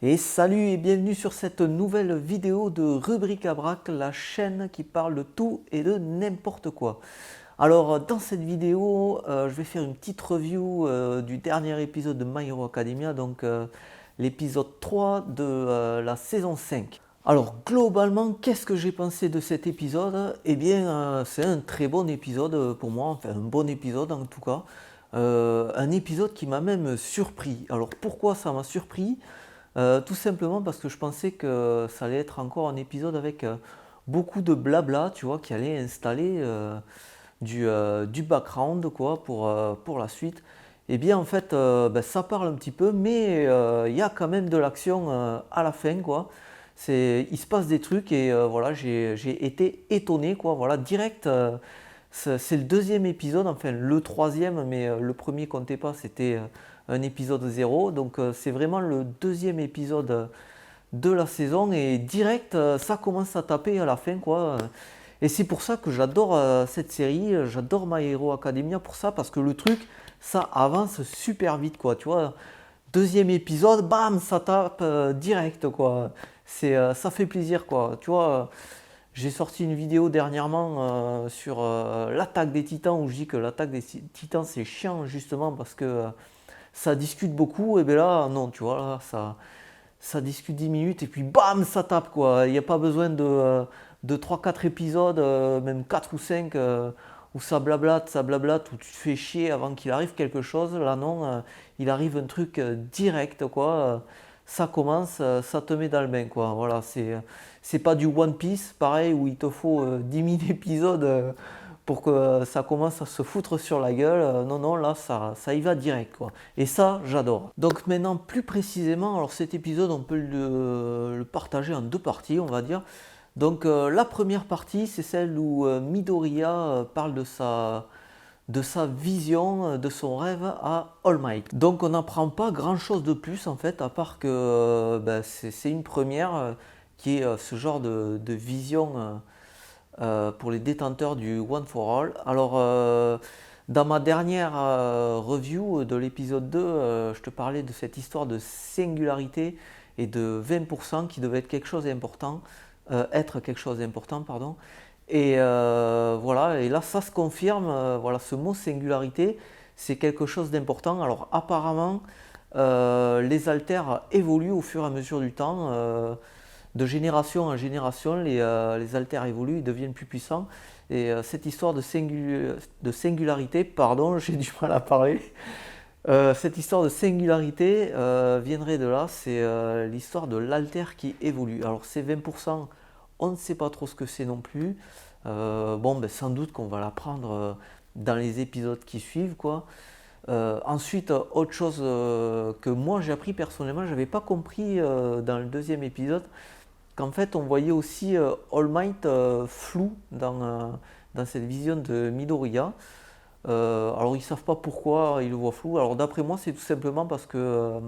Et salut et bienvenue sur cette nouvelle vidéo de Rubrique à Brac, la chaîne qui parle de tout et de n'importe quoi. Alors dans cette vidéo, je vais faire une petite review du dernier épisode de My Hero Academia, donc l'épisode 3 de la saison 5. Alors globalement, qu'est-ce que j'ai pensé de cet épisode? Eh bien, c'est un très bon épisode pour moi, enfin un bon épisode en tout cas. Un épisode qui m'a même surpris. Alors pourquoi ça m'a surpris? Tout simplement parce que je pensais que ça allait être encore un épisode avec beaucoup de blabla, tu vois, qui allait installer du background quoi, pour la suite. Et bien en fait, ça parle un petit peu, mais il y a quand même de l'action à la fin, quoi. Il se passe des trucs et voilà, j'ai été étonné, quoi. Voilà, direct, c'est le deuxième épisode, enfin le troisième, mais le premier comptait pas, c'était un épisode zéro. Donc c'est vraiment le deuxième épisode de la saison et direct, ça commence à taper à la fin, quoi. Et c'est pour ça que j'adore cette série, j'adore My Hero Academia pour ça, parce que le truc, ça avance super vite, quoi. Tu vois, deuxième épisode, bam, ça tape direct, quoi. Ça fait plaisir, quoi. Tu vois, j'ai sorti une vidéo dernièrement sur l'attaque des titans, où je dis que l'attaque des titans c'est chiant, justement, parce que ça discute beaucoup, et bien là, non, tu vois, là, ça discute 10 minutes et puis bam, ça tape quoi. Il n'y a pas besoin de 3-4 épisodes, même 4 ou 5 où ça blablate, où tu te fais chier avant qu'il arrive quelque chose. Là non, il arrive un truc direct quoi. Ça commence, ça te met dans le bain quoi. Voilà, c'est pas du One Piece pareil où il te faut 10 000 épisodes pour que ça commence à se foutre sur la gueule. Non, non, là, ça y va direct, quoi. Et ça, j'adore. Donc maintenant, plus précisément, alors cet épisode, on peut le partager en deux parties, on va dire. Donc la première partie, c'est celle où Midoriya parle de sa vision, de son rêve à All Might. Donc on n'apprend pas grand-chose de plus, en fait, à part que c'est une première qui est ce genre de vision pour les détenteurs du One for All. Alors, dans ma dernière review de l'épisode 2, je te parlais de cette histoire de singularité et de 20% qui devait être quelque chose d'important, être quelque chose d'important, pardon. Et voilà, et là ça se confirme, voilà, ce mot singularité, c'est quelque chose d'important. Alors apparemment, les haltères évoluent au fur et à mesure du temps. De génération en génération, les haltères évoluent, ils deviennent plus puissants. Et cette histoire de singularité, pardon, j'ai du mal à parler, cette histoire de singularité viendrait de là, c'est l'histoire de l'altère qui évolue. Alors ces 20%, on ne sait pas trop ce que c'est non plus. Bon, sans doute qu'on va l'apprendre dans les épisodes qui suivent, quoi. Ensuite, autre chose que moi j'ai appris personnellement, j'avais pas compris dans le deuxième épisode, qu'en fait on voyait aussi All Might flou dans cette vision de Midoriya. Alors ils savent pas pourquoi ils le voient flou. Alors d'après moi c'est tout simplement parce que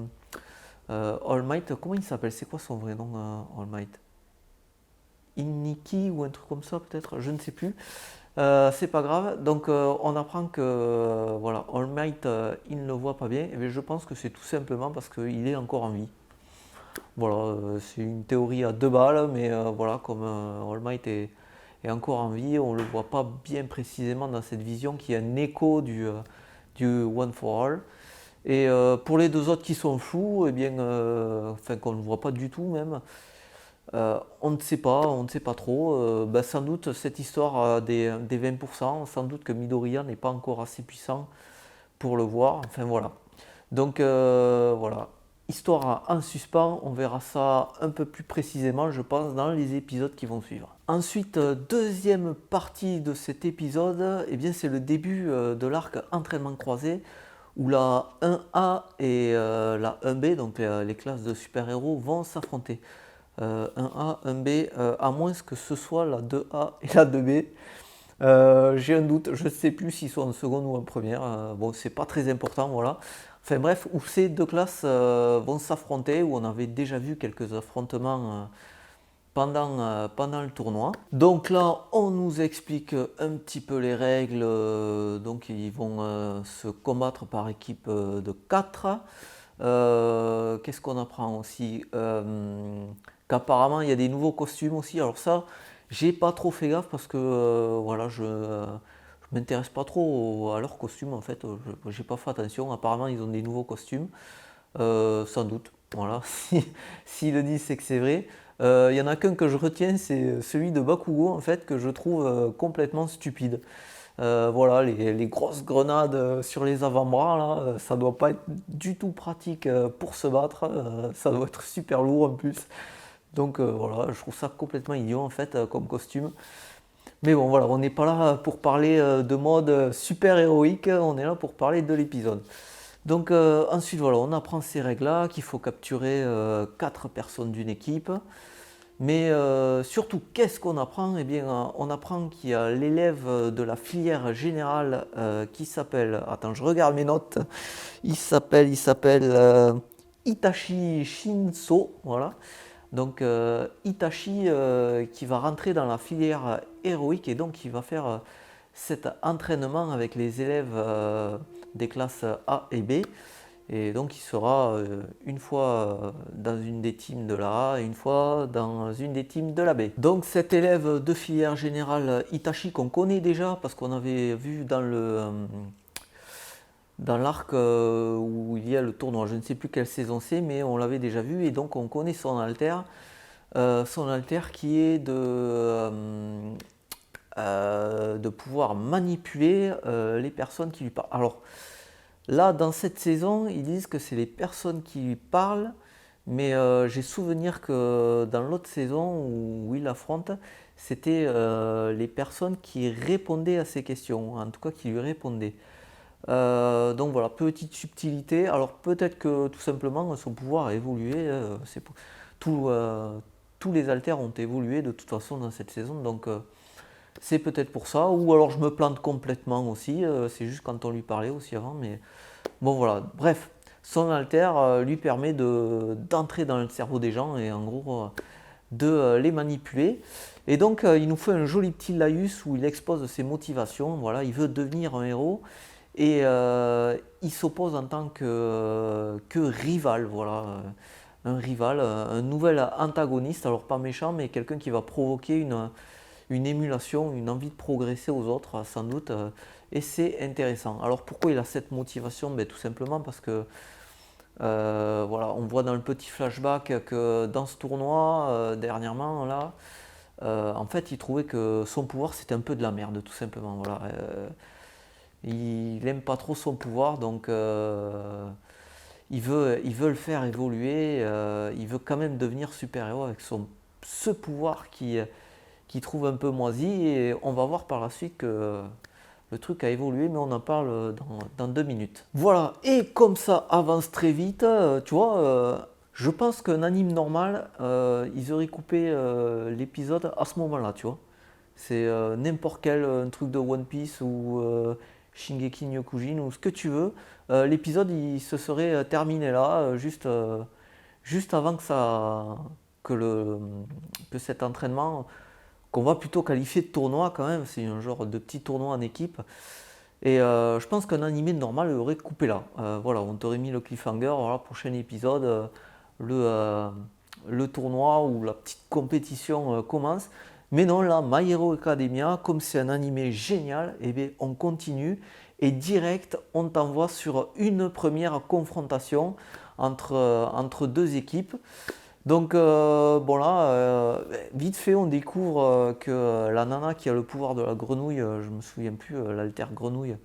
All Might, comment il s'appelle? C'est quoi son vrai nom All Might? Inniki ou un truc comme ça peut-être, je ne sais plus. C'est pas grave. Donc on apprend que voilà, All Might il ne le voit pas bien. Et bien, je pense que c'est tout simplement parce qu'il est encore en vie. Voilà, c'est une théorie à deux balles, mais voilà, comme All Might est encore en vie, on ne le voit pas bien précisément dans cette vision qui est un écho du One for All. Et pour les deux autres qui sont flous, eh bien, enfin qu'on ne voit pas du tout même, on ne sait pas trop. Sans doute cette histoire des 20%, sans doute que Midoriya n'est pas encore assez puissant pour le voir. Enfin voilà. Donc voilà, histoire en suspens, on verra ça un peu plus précisément, je pense, dans les épisodes qui vont suivre. Ensuite, deuxième partie de cet épisode, eh bien, c'est le début de l'arc entraînement croisé, où la 1A et la 1B, donc les classes de super-héros, vont s'affronter. 1A, 1B, à moins que ce soit la 2A et la 2B. J'ai un doute, je ne sais plus s'ils sont en seconde ou en première. Bon, c'est pas très important, voilà. Enfin bref, où ces deux classes vont s'affronter, où on avait déjà vu quelques affrontements pendant le tournoi. Donc là, on nous explique un petit peu les règles. Donc ils vont se combattre par équipe de 4. Qu'est-ce qu'on apprend aussi? Qu'apparemment il y a des nouveaux costumes aussi. Alors ça, j'ai pas trop fait gaffe parce que voilà, je m'intéresse pas trop à leurs costumes en fait. J'ai pas fait attention. Apparemment ils ont des nouveaux costumes. Sans doute. Voilà, s'ils le disent, c'est que c'est vrai. Il y en a qu'un que je retiens, c'est celui de Bakugo, en fait, que je trouve complètement stupide. Voilà, les grosses grenades sur les avant-bras, là, ça doit pas être du tout pratique pour se battre. Ça doit être super lourd en plus. Donc voilà, je trouve ça complètement idiot, en fait, comme costume. Mais bon, voilà, on n'est pas là pour parler de mode super héroïque, on est là pour parler de l'épisode. Donc ensuite, voilà, on apprend ces règles-là, qu'il faut capturer 4 personnes d'une équipe. Mais surtout, qu'est-ce qu'on apprend? Eh bien, on apprend qu'il y a l'élève de la filière générale qui s'appelle... Attends, je regarde mes notes. Il s'appelle Itachi Shinso, voilà. Donc Itachi qui va rentrer dans la filière héroïque et donc qui va faire cet entraînement avec les élèves des classes A et B. Et donc il sera une fois dans une des teams de la A et une fois dans une des teams de la B. Donc cet élève de filière générale Itachi qu'on connaît déjà parce qu'on avait vu dans l'arc où il y a le tournoi, je ne sais plus quelle saison c'est, mais on l'avait déjà vu et donc on connaît son alter qui est de pouvoir manipuler les personnes qui lui parlent. Alors là, dans cette saison, ils disent que c'est les personnes qui lui parlent, mais j'ai souvenir que dans l'autre saison où il affronte, c'était les personnes qui répondaient à ses questions, en tout cas qui lui répondaient. Donc voilà, petite subtilité. Alors peut-être que tout simplement son pouvoir a évolué. Tout, tous les alters ont évolué de toute façon dans cette saison, donc c'est peut-être pour ça. Ou alors je me plante complètement aussi. C'est juste quand on lui parlait aussi avant, mais bon voilà. Bref, son alter lui permet d'entrer dans le cerveau des gens et en gros de les manipuler. Et donc il nous fait un joli petit laïus où il expose ses motivations. Voilà, il veut devenir un héros. Et il s'oppose en tant que rival, voilà, un rival, un nouvel antagoniste, alors pas méchant, mais quelqu'un qui va provoquer une émulation, une envie de progresser aux autres, sans doute, et c'est intéressant. Alors pourquoi il a cette motivation? Ben, tout simplement parce que voilà, on voit dans le petit flashback que dans ce tournoi, dernièrement, là, en fait, il trouvait que son pouvoir c'était un peu de la merde, tout simplement. Voilà. Il n'aime pas trop son pouvoir, donc il veut le faire évoluer. Il veut quand même devenir super-héros avec ce pouvoir qui trouve un peu moisi. Et on va voir par la suite que le truc a évolué, mais on en parle dans 2 minutes. Voilà, et comme ça avance très vite, tu vois, je pense qu'un anime normal, ils auraient coupé l'épisode à ce moment-là, tu vois. C'est n'importe quel un truc de One Piece ou Shingeki no Kyojin ou ce que tu veux. L'épisode il se serait terminé là, juste avant que cet entraînement, qu'on va plutôt qualifier de tournoi quand même, c'est un genre de petit tournoi en équipe. Et je pense qu'un animé normal aurait coupé là. Voilà, on t'aurait mis le cliffhanger, voilà, prochain épisode, le tournoi ou la petite compétition commence. Mais non, là, My Hero Academia, comme c'est un animé génial, eh bien, on continue et direct, on t'envoie sur une première confrontation entre deux équipes. Donc, bon là, vite fait, on découvre que la nana qui a le pouvoir de la grenouille, je me souviens plus, l'alter grenouille,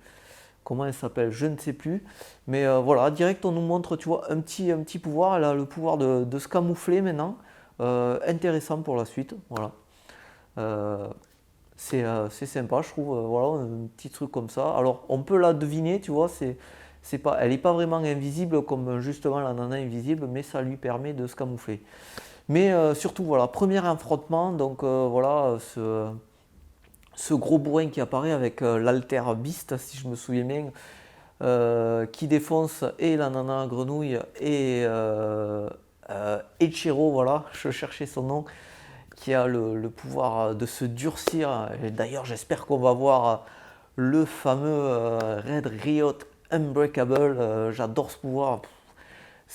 comment elle s'appelle, je ne sais plus. Mais voilà, direct, on nous montre, tu vois, un petit pouvoir. Elle a le pouvoir de se camoufler maintenant. Intéressant pour la suite, voilà. Euh, c'est sympa, je trouve. Voilà, un petit truc comme ça. Alors, on peut la deviner, tu vois, elle n'est pas vraiment invisible comme justement la nana invisible, mais ça lui permet de se camoufler. Mais surtout, voilà, premier affrontement, donc voilà, ce gros bourrin qui apparaît avec l'alter Beast, si je me souviens bien, qui défonce et la nana grenouille et Eiichiro, voilà, je cherchais son nom, qui a le pouvoir de se durcir. Et d'ailleurs, j'espère qu'on va voir le fameux Red Riot Unbreakable. J'adore ce pouvoir.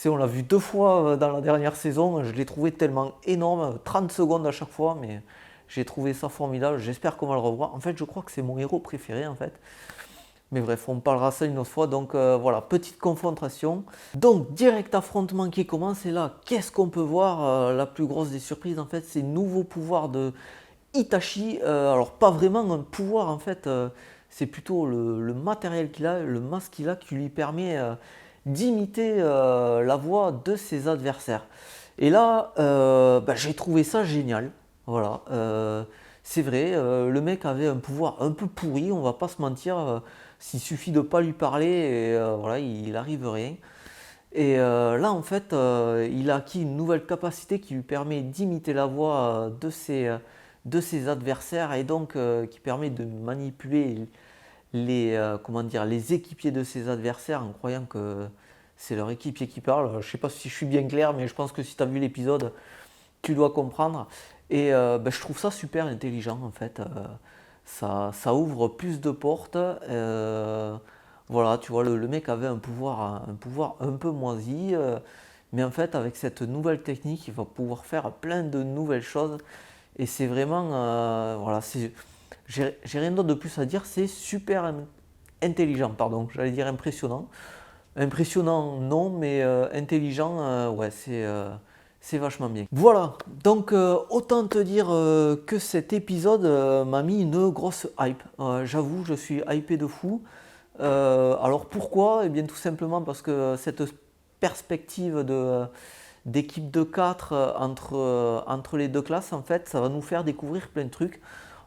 On l'a vu 2 fois dans la dernière saison, je l'ai trouvé tellement énorme, 30 secondes à chaque fois, mais j'ai trouvé ça formidable, j'espère qu'on va le revoir. En fait, je crois que c'est mon héros préféré en fait. Mais bref, on parlera ça une autre fois. Donc voilà, petite confrontation. Donc direct affrontement qui commence. Et là, qu'est-ce qu'on peut voir? La plus grosse des surprises en fait, c'est le nouveau pouvoir de Itachi. Alors pas vraiment un pouvoir en fait, c'est plutôt le matériel qu'il a, le masque qu'il a qui lui permet d'imiter la voix de ses adversaires. Et là, j'ai trouvé ça génial. Voilà, c'est vrai, le mec avait un pouvoir un peu pourri, on va pas se mentir. S'il suffit de pas lui parler, et voilà, il arrive rien. Et là, en fait, il a acquis une nouvelle capacité qui lui permet d'imiter la voix de ses adversaires et donc qui permet de manipuler comment dire, les équipiers de ses adversaires en croyant que c'est leur équipier qui parle. Je ne sais pas si je suis bien clair, mais je pense que si tu as vu l'épisode, tu dois comprendre. Et je trouve ça super intelligent en fait. Ça ouvre plus de portes. Voilà, tu vois, le mec avait un pouvoir un peu moisi. Mais en fait, avec cette nouvelle technique, il va pouvoir faire plein de nouvelles choses. Et c'est vraiment. Voilà, j'ai rien d'autre de plus à dire. C'est super intelligent, pardon. J'allais dire impressionnant. Impressionnant, non, mais intelligent, ouais, c'est vachement bien. Voilà, donc autant te dire que cet épisode m'a mis une grosse hype. J'avoue, je suis hypé de fou. Alors pourquoi? Eh bien tout simplement parce que cette perspective d'équipe de 4 entre les deux classes, en fait, ça va nous faire découvrir plein de trucs.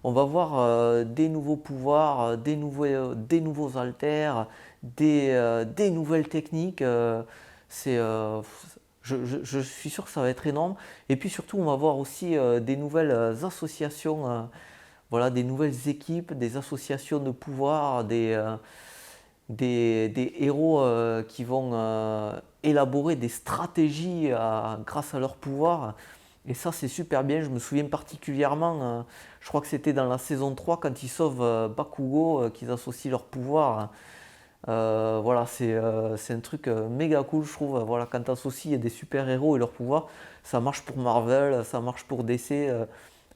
On va voir des nouveaux pouvoirs, des nouveaux haltères, des nouvelles techniques. C'est, je suis sûr que ça va être énorme. Et puis surtout, on va voir aussi des nouvelles associations, voilà, des nouvelles équipes, des associations de pouvoir, des héros qui vont élaborer des stratégies grâce à leur pouvoir. Et ça, c'est super bien. Je me souviens particulièrement, je crois que c'était dans la saison 3, quand ils sauvent Bakugo, qu'ils associent leur pouvoir. Voilà, c'est un truc méga cool, je trouve. Voilà, quand tu associes des super-héros et leur pouvoir, ça marche pour Marvel, ça marche pour DC,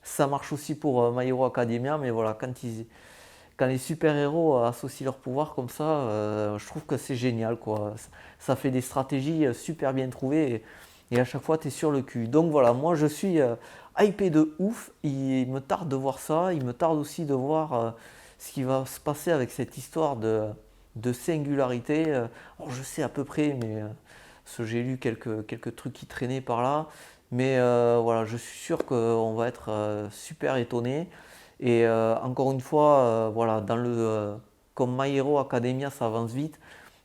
ça marche aussi pour My Hero Academia. Mais voilà, quand les super-héros associent leur pouvoir comme ça, je trouve que c'est génial, quoi. Ça fait des stratégies super bien trouvées et à chaque fois, tu es sur le cul. Donc voilà, moi je suis hypé de ouf. Il me tarde de voir ça. Il me tarde aussi de voir ce qui va se passer avec cette histoire de singularité. Alors, je sais à peu près, mais parce que j'ai lu quelques trucs qui traînaient par là. Mais voilà, je suis sûr qu'on va être super étonné. Et encore une fois, voilà, comme My Hero Academia, ça avance vite.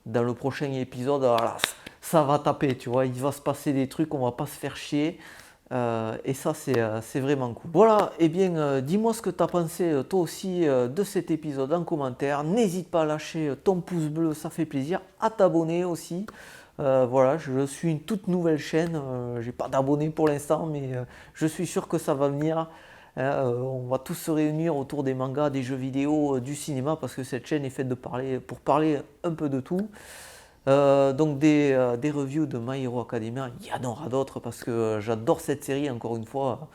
Dans le prochain épisode, voilà, ça va taper, tu vois. Il va se passer des trucs, on va pas se faire chier. Et ça, c'est vraiment cool. Voilà, et bien, dis-moi ce que tu as pensé, toi aussi, de cet épisode en commentaire. N'hésite pas à lâcher ton pouce bleu, ça fait plaisir. À t'abonner aussi. Voilà, je suis une toute nouvelle chaîne. J'ai pas d'abonnés pour l'instant, mais je suis sûr que ça va venir. On va tous se réunir autour des mangas, des jeux vidéo, du cinéma, parce que cette chaîne est faite pour parler un peu de tout. Donc des reviews de My Hero Academia, il y en aura d'autres parce que j'adore cette série, encore une fois.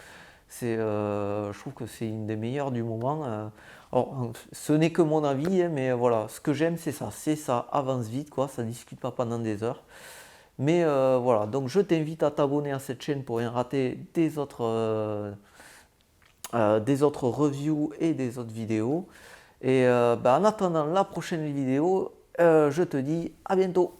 Je trouve que c'est une des meilleures du moment. Alors, ce n'est que mon avis, hein, mais voilà, ce que j'aime c'est ça avance vite, quoi, ça ne discute pas pendant des heures. Mais voilà, donc je t'invite à t'abonner à cette chaîne pour rien rater des autres reviews et des autres vidéos. Et en attendant la prochaine vidéo, je te dis à bientôt.